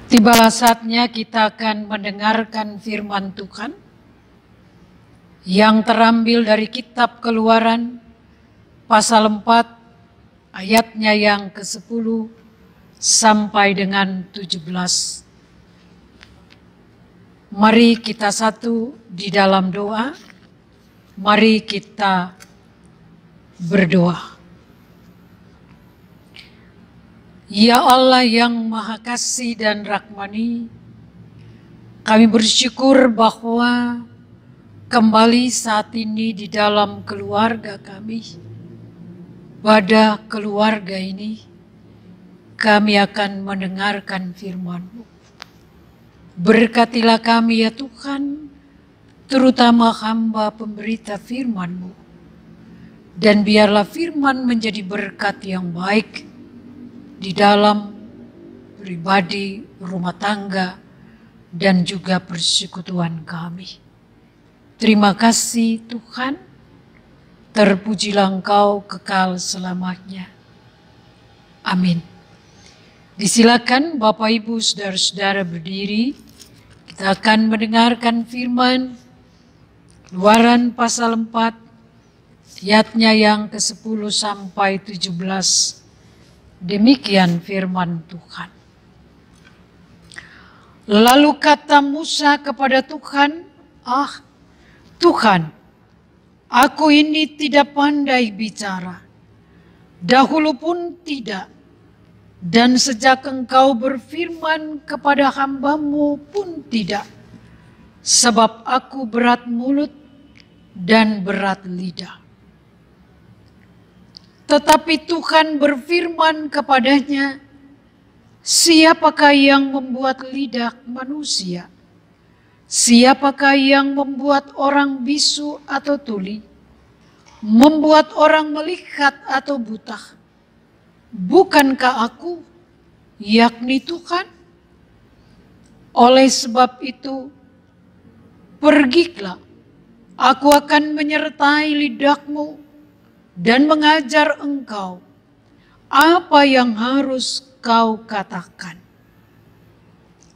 Tibalah saatnya kita akan mendengarkan firman Tuhan yang terambil dari kitab Keluaran pasal 4 ayatnya yang ke-10 sampai dengan 17. Mari kita satu di dalam doa, mari kita berdoa. Ya Allah yang Maha Kasih dan Rahmani, kami bersyukur bahwa kembali saat ini di dalam keluarga kami, pada keluarga ini, kami akan mendengarkan firman-Mu. Berkatilah kami ya Tuhan, terutama hamba pemberita firman-Mu. Dan biarlah firman menjadi berkat yang baik di dalam pribadi, rumah tangga, dan juga persekutuan kami. Terima kasih Tuhan, terpujilah Engkau kekal selamanya. Amin. Disilakan Bapak Ibu saudara-saudara berdiri, kita akan mendengarkan firman Keluaran pasal 4, ayatnya yang ke-10 sampai 17. Demikian firman Tuhan. Lalu kata Musa kepada Tuhan, Tuhan, aku ini tidak pandai bicara, dahulu pun tidak, dan sejak Engkau berfirman kepada hamba-Mu pun tidak, sebab aku berat mulut dan berat lidah. Tetapi Tuhan berfirman kepadanya, siapakah yang membuat lidah manusia? Siapakah yang membuat orang bisu atau tuli? Membuat orang melihat atau buta? Bukankah aku, yakni Tuhan? Oleh sebab itu, pergilah, aku akan menyertai lidahmu dan mengajar engkau apa yang harus kau katakan.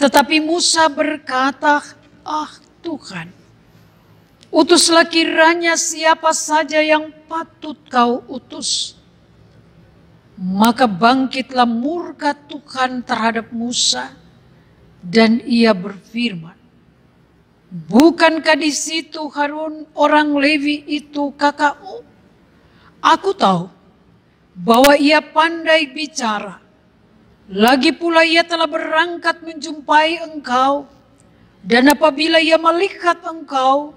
Tetapi Musa berkata, Tuhan, utuslah kiranya siapa saja yang patut kau utus. Maka bangkitlah murka Tuhan terhadap Musa dan ia berfirman, bukankah di situ Harun orang Lewi itu kakakmu? Aku tahu bahwa ia pandai bicara. Lagi pula ia telah berangkat menjumpai engkau. Dan apabila ia melihat engkau,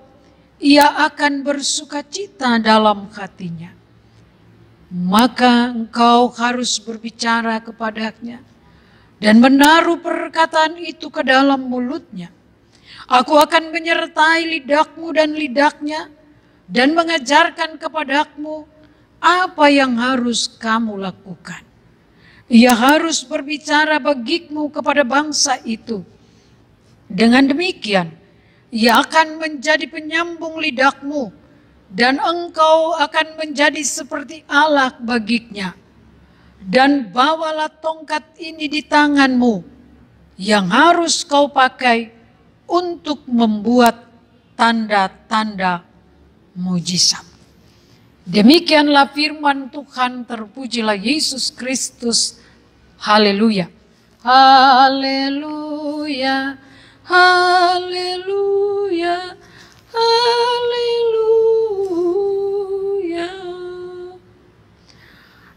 ia akan bersukacita dalam hatinya. Maka engkau harus berbicara kepadanya dan menaruh perkataan itu ke dalam mulutnya. Aku akan menyertai lidahmu dan lidahnya dan mengajarkan kepadamu apa yang harus kamu lakukan. Ia harus berbicara bagimu kepada bangsa itu. Dengan demikian, ia akan menjadi penyambung lidahmu, dan engkau akan menjadi seperti Allah baginya. Dan bawalah tongkat ini di tanganmu, yang harus kau pakai untuk membuat tanda-tanda mujizat. Demikianlah firman Tuhan, terpujilah Yesus Kristus. Haleluya. Haleluya. Haleluya. Haleluya.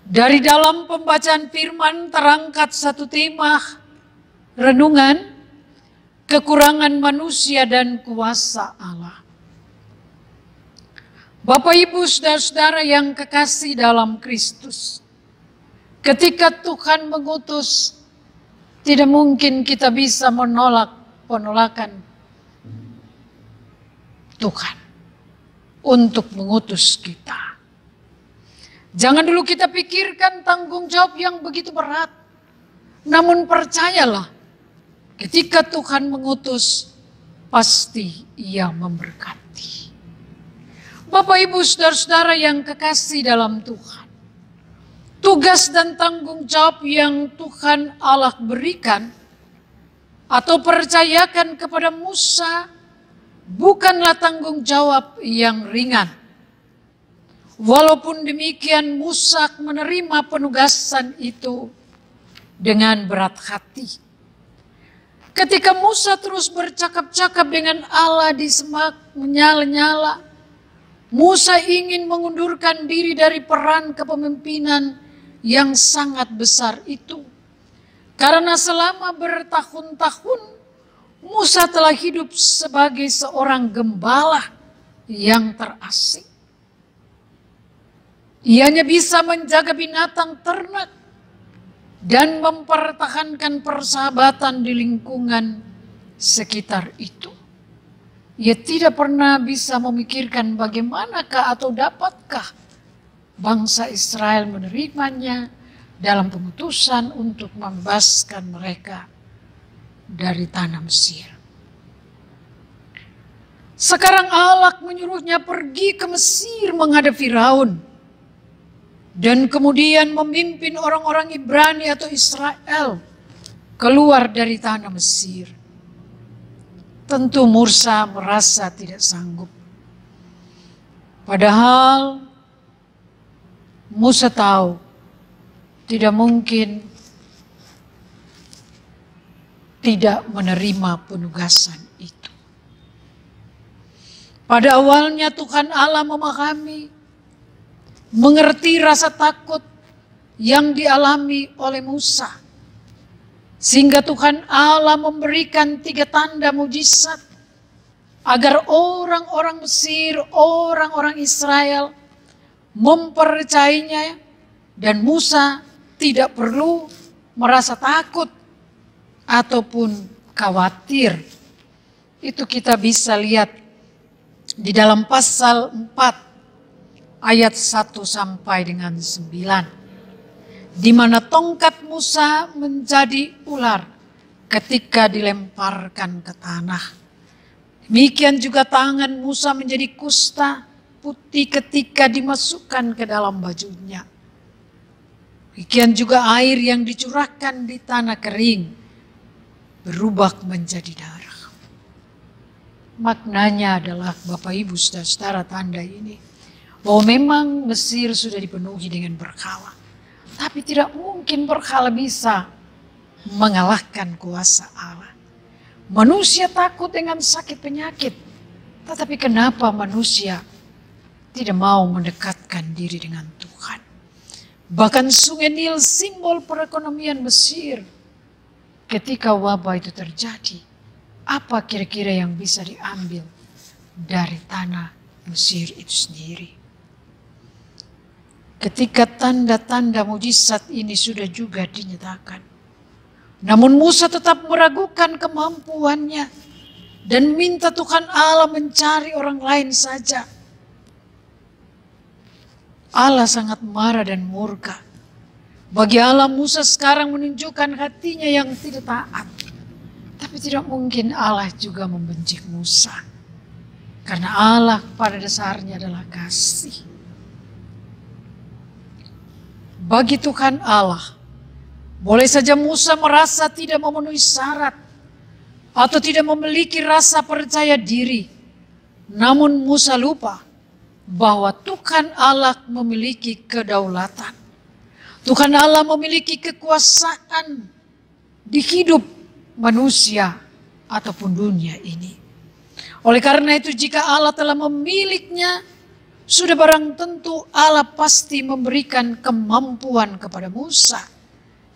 Dari dalam pembacaan firman terangkat satu tema renungan, kekurangan manusia dan kuasa Allah. Bapak Ibu saudara-saudara yang kekasih dalam Kristus, ketika Tuhan mengutus, tidak mungkin kita bisa menolak penolakan Tuhan untuk mengutus kita. Jangan dulu kita pikirkan tanggung jawab yang begitu berat. Namun percayalah, ketika Tuhan mengutus, pasti Ia memberkati. Bapak Ibu saudara-saudara yang kekasih dalam Tuhan, tugas dan tanggung jawab yang Tuhan Allah berikan atau percayakan kepada Musa bukanlah tanggung jawab yang ringan. Walaupun demikian, Musa menerima penugasan itu dengan berat hati. Ketika Musa terus bercakap-cakap dengan Allah di semak menyala-nyala, Musa ingin mengundurkan diri dari peran kepemimpinan yang sangat besar itu. Karena selama bertahun-tahun Musa telah hidup sebagai seorang gembala yang terasing. Ia hanya bisa menjaga binatang ternak dan mempertahankan persahabatan di lingkungan sekitar itu. Ia tidak pernah bisa memikirkan bagaimanakah atau dapatkah bangsa Israel menerimanya dalam pemutusan untuk membebaskan mereka dari tanah Mesir. Sekarang Allah menyuruhnya pergi ke Mesir menghadap Firaun dan kemudian memimpin orang-orang Ibrani atau Israel keluar dari tanah Mesir. Tentu Musa merasa tidak sanggup. Padahal Musa tahu tidak mungkin tidak menerima penugasan itu. Pada awalnya Tuhan Allah memahami, mengerti rasa takut yang dialami oleh Musa. Sehingga Tuhan Allah memberikan 3 tanda mujizat agar orang-orang Mesir, orang-orang Israel mempercayainya dan Musa tidak perlu merasa takut ataupun khawatir. Itu kita bisa lihat di dalam pasal 4 ayat 1 sampai dengan 9. Di mana tongkat Musa menjadi ular ketika dilemparkan ke tanah. Demikian juga tangan Musa menjadi kusta putih ketika dimasukkan ke dalam bajunya. Demikian juga air yang dicurahkan di tanah kering berubah menjadi darah. Maknanya adalah Bapak Ibu saudara-saudara tanda ini bahwa memang Mesir sudah dipenuhi dengan berhala. Tapi tidak mungkin berhala bisa mengalahkan kuasa Allah. Manusia takut dengan sakit penyakit. Tetapi kenapa manusia tidak mau mendekatkan diri dengan Tuhan? Bahkan sungai Nil, simbol perekonomian Mesir. Ketika wabah itu terjadi, apa kira-kira yang bisa diambil dari tanah Mesir itu sendiri? Ketika tanda-tanda mujizat ini sudah juga dinyatakan, namun Musa tetap meragukan kemampuannya dan minta Tuhan Allah mencari orang lain saja. Allah sangat marah dan murka. Bagi Allah, Musa sekarang menunjukkan hatinya yang tidak taat. Tapi tidak mungkin Allah juga membenci Musa. Karena Allah pada dasarnya adalah kasih. Bagi Tuhan Allah, boleh saja Musa merasa tidak memenuhi syarat atau tidak memiliki rasa percaya diri. Namun Musa lupa bahwa Tuhan Allah memiliki kedaulatan. Tuhan Allah memiliki kekuasaan di hidup manusia ataupun dunia ini. Oleh karena itu jika Allah telah memilikinya, sudah barang tentu Allah pasti memberikan kemampuan kepada Musa.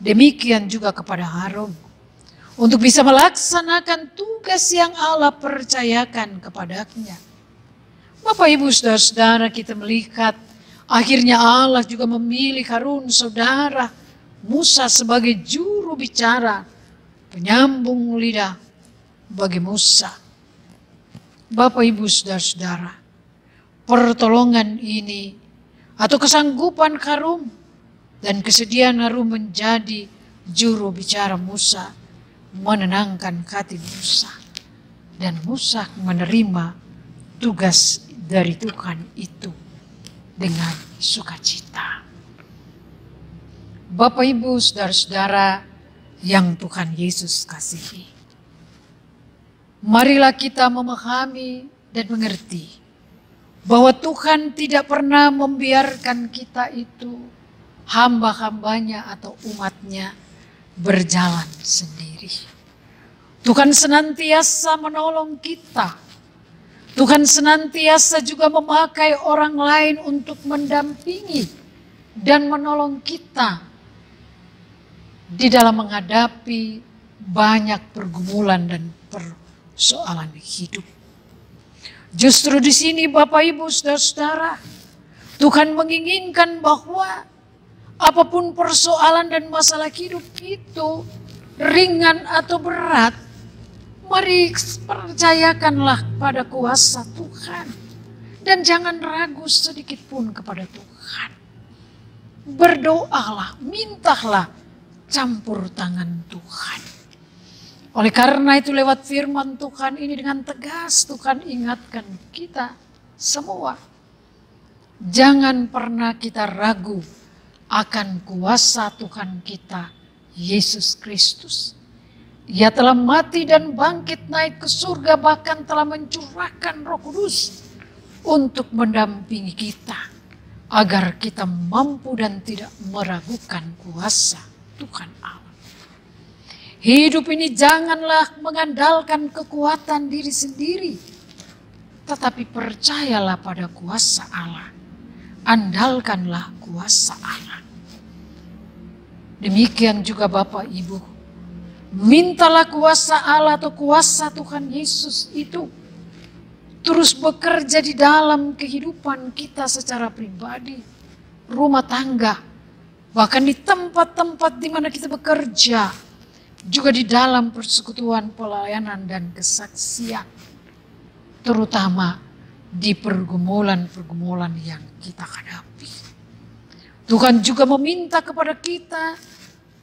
Demikian juga kepada Harun. Untuk bisa melaksanakan tugas yang Allah percayakan kepadanya. Bapak Ibu saudara-saudara, kita melihat akhirnya Allah juga memilih Harun saudara Musa sebagai juru bicara, penyambung lidah bagi Musa. Bapak Ibu saudara-saudara, pertolongan ini atau kesanggupan Harun dan kesediaan Harun menjadi juru bicara Musa menenangkan hati Musa. Dan Musa menerima tugas dari Tuhan itu dengan sukacita. Bapak Ibu saudara-saudara yang Tuhan Yesus kasihi. Marilah kita memahami dan mengerti bahwa Tuhan tidak pernah membiarkan kita itu, hamba-hambanya atau umatnya, berjalan sendiri. Tuhan senantiasa menolong kita. Tuhan senantiasa juga memakai orang lain untuk mendampingi dan menolong kita di dalam menghadapi banyak pergumulan dan persoalan hidup. Justru di sini Bapak Ibu Saudara-saudara, Tuhan menginginkan bahwa apapun persoalan dan masalah hidup itu, ringan atau berat, mari percayakanlah pada kuasa Tuhan. Dan jangan ragu sedikit pun kepada Tuhan. Berdoalah, mintalah campur tangan Tuhan. Oleh karena itu lewat firman Tuhan ini dengan tegas Tuhan ingatkan kita semua. Jangan pernah kita ragu akan kuasa Tuhan kita, Yesus Kristus. Ia telah mati dan bangkit naik ke surga, bahkan telah mencurahkan Roh Kudus untuk mendampingi kita, agar kita mampu dan tidak meragukan kuasa Tuhan Allah. Hidup ini janganlah mengandalkan kekuatan diri sendiri, tetapi percayalah pada kuasa Allah. Andalkanlah kuasa Allah. Demikian juga Bapak Ibu, mintalah kuasa Allah atau kuasa Tuhan Yesus itu terus bekerja di dalam kehidupan kita secara pribadi, rumah tangga, bahkan di tempat-tempat di mana kita bekerja, juga di dalam persekutuan pelayanan dan kesaksian, terutama di pergumulan-pergumulan yang kita hadapi. Tuhan juga meminta kepada kita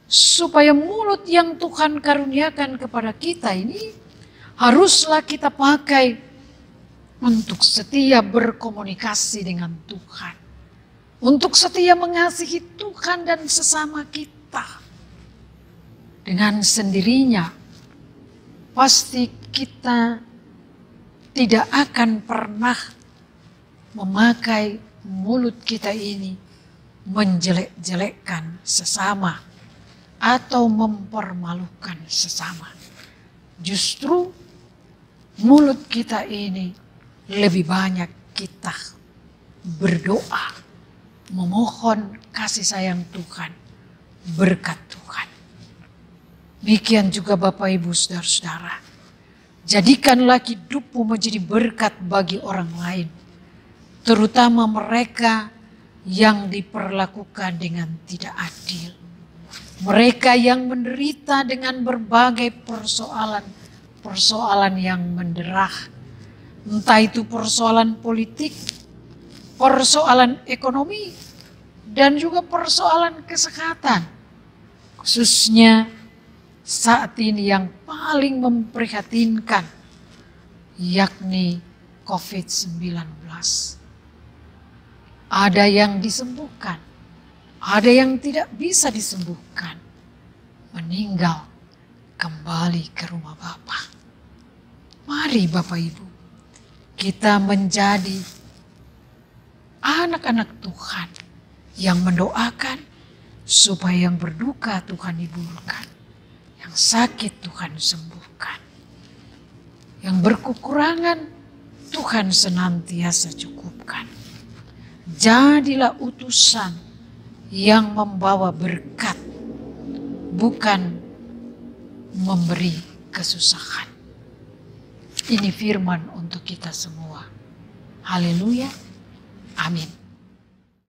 supaya mulut yang Tuhan karuniakan kepada kita ini haruslah kita pakai untuk setia berkomunikasi dengan Tuhan, untuk setia mengasihi Tuhan dan sesama kita. Dengan sendirinya pasti kita tidak akan pernah memakai mulut kita ini menjelek-jelekkan sesama atau mempermalukan sesama. Justru mulut kita ini lebih banyak kita berdoa, memohon kasih sayang Tuhan, berkat Tuhan. Demikian juga Bapak Ibu Saudara-saudara, jadikanlah hidupmu menjadi berkat bagi orang lain, terutama mereka yang diperlakukan dengan tidak adil. Mereka yang menderita dengan berbagai persoalan yang menderah. Entah itu persoalan politik, persoalan ekonomi, dan juga persoalan kesehatan. Khususnya saat ini yang paling memprihatinkan, yakni COVID-19. Ada yang disembuhkan, ada yang tidak bisa disembuhkan, meninggal kembali ke rumah Bapa. Mari Bapak Ibu, kita menjadi anak-anak Tuhan yang mendoakan supaya yang berduka Tuhan hiburkan, yang sakit Tuhan sembuhkan, yang berkekurangan Tuhan senantiasa cukupkan. Jadilah utusan yang membawa berkat, bukan memberi kesusahan. Ini firman untuk kita semua. Haleluya. Amin.